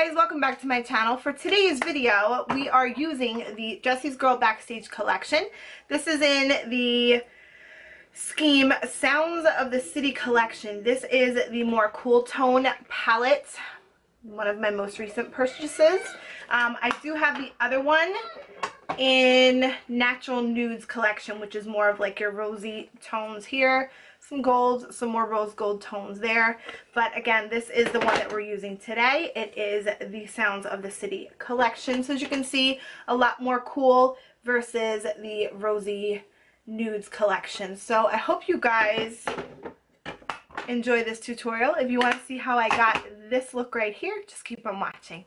guys, welcome back to my channel. For today's video, we are using the Jesse's Girl Backstage collection. This is in the scheme Sounds of the City collection. This is the more cool tone palette, one of my most recent purchases. I do have the other one in Natural Nudes collection, which is more of like your rosy tones here, some gold, some more rose gold tones there. But again, this is the one that we're using today. It is the Sounds of the City collection. So as you can see, a lot more cool versus the rosy nudes collection. So I hope you guys enjoy this tutorial. If you want to see how I got this look right here, just keep on watching.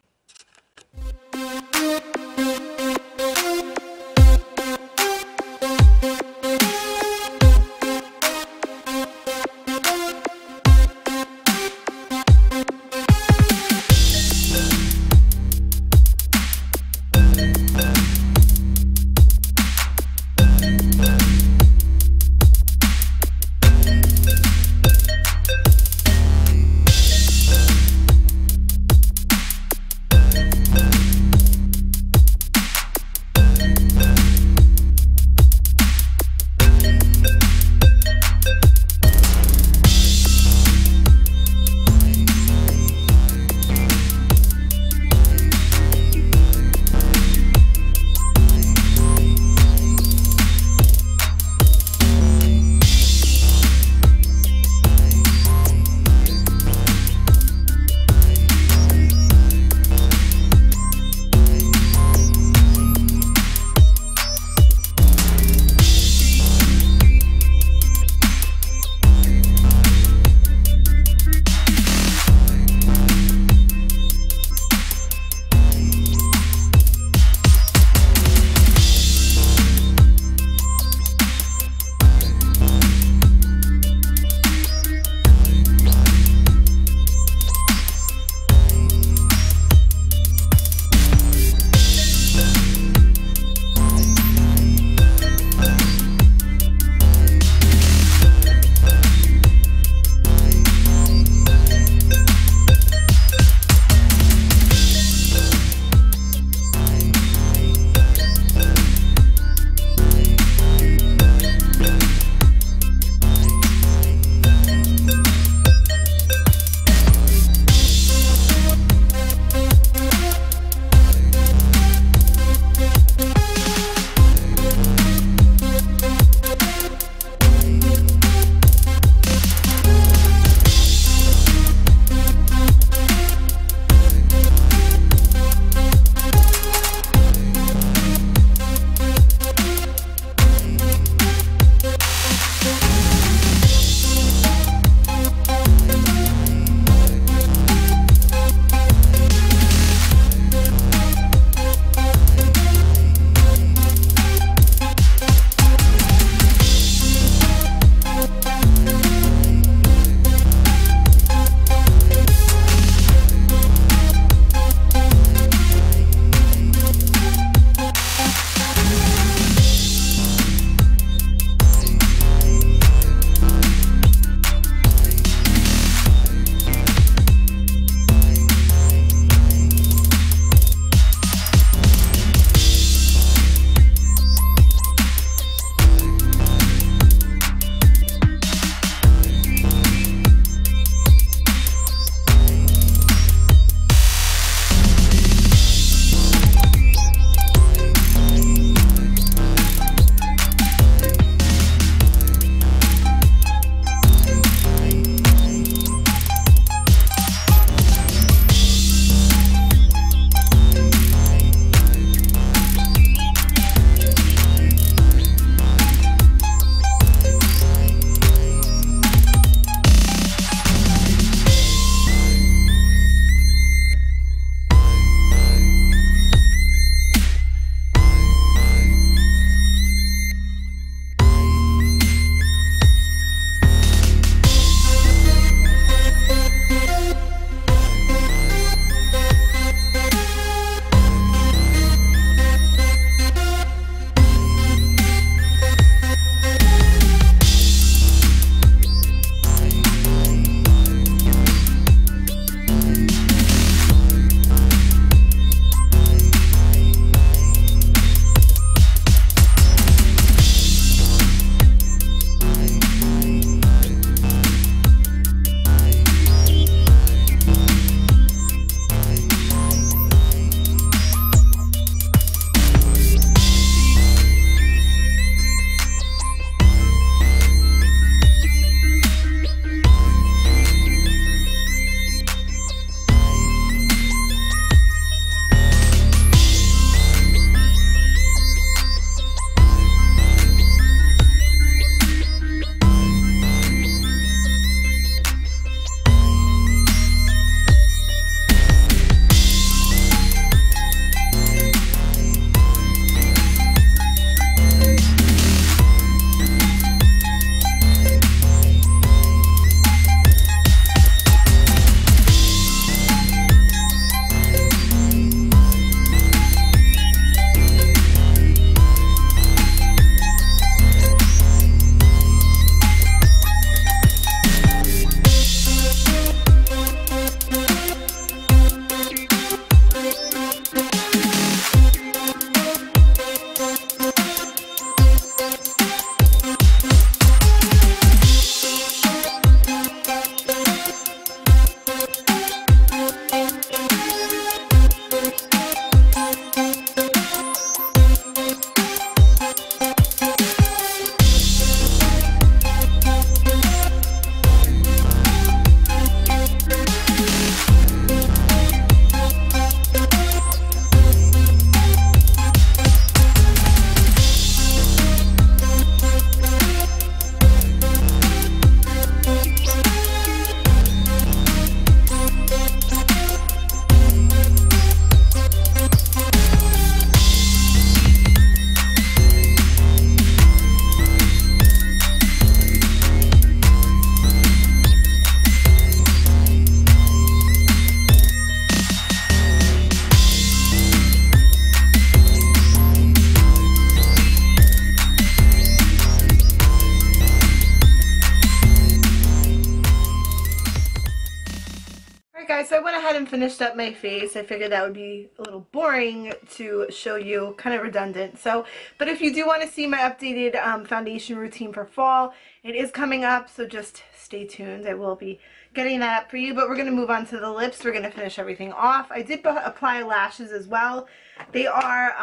Alright guys, so I went ahead and finished up my face. I figured that would be a little boring to show you, kind of redundant. So, but if you do want to see my updated foundation routine for fall, it is coming up, so just stay tuned. I will be getting that up for you, but we're going to move on to the lips. We're going to finish everything off. I did apply lashes as well. They are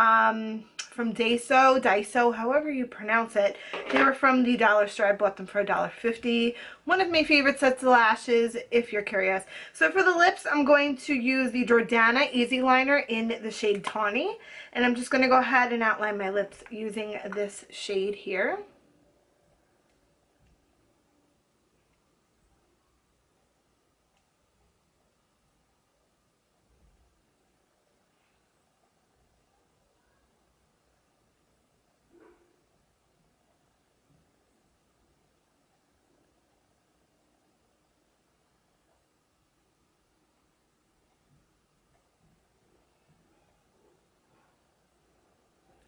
from Daiso, however you pronounce it. They were from the dollar store. I bought them for $1.50. One of my favorite sets of lashes, if you're curious. So for the lips, I'm going to use the Jordana Easy Liner in the shade Tawny. And I'm just going to go ahead and outline my lips using this shade here.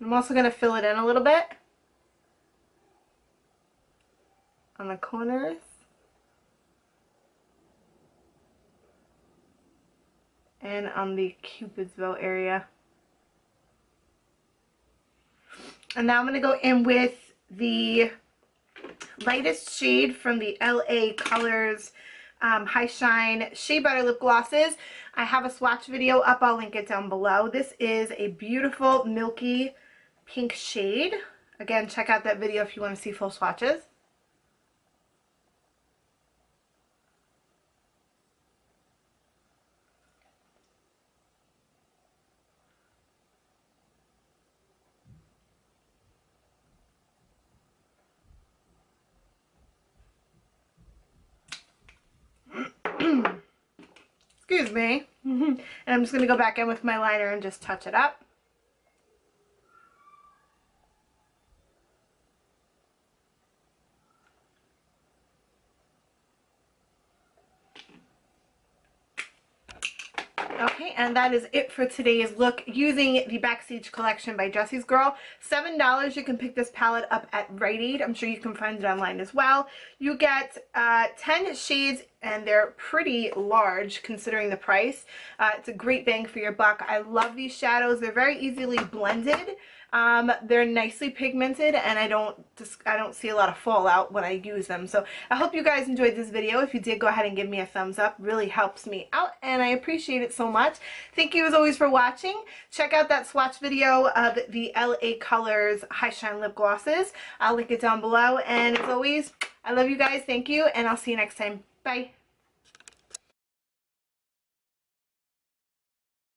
I'm also going to fill it in a little bit on the corners. And on the Cupid's bow area. And now I'm going to go in with the lightest shade from the LA Colors High Shine Shea Butter Lip Glosses. I have a swatch video up. I'll link it down below. This is a beautiful milky pink shade. Again, check out that video if you want to see full swatches. Excuse me. And I'm just going to go back in with my liner and just touch it up. Okay, and that is it for today's look using the Backstage Collection by Jesse's Girl. $7. You can pick this palette up at Rite Aid. I'm sure you can find it online as well. You get 10 shades, and they're pretty large considering the price. It's a great bang for your buck. I love these shadows. They're very easily blended. They're nicely pigmented, and I don't see a lot of fallout when I use them. So I hope you guys enjoyed this video. If you did, go ahead and give me a thumbs up. Really helps me out, and I appreciate it so much. Thank you as always for watching. Check out that swatch video of the LA Colors High Shine Lip Glosses. I'll link it down below, and as always, I love you guys. Thank you, and I'll see you next time. Bye.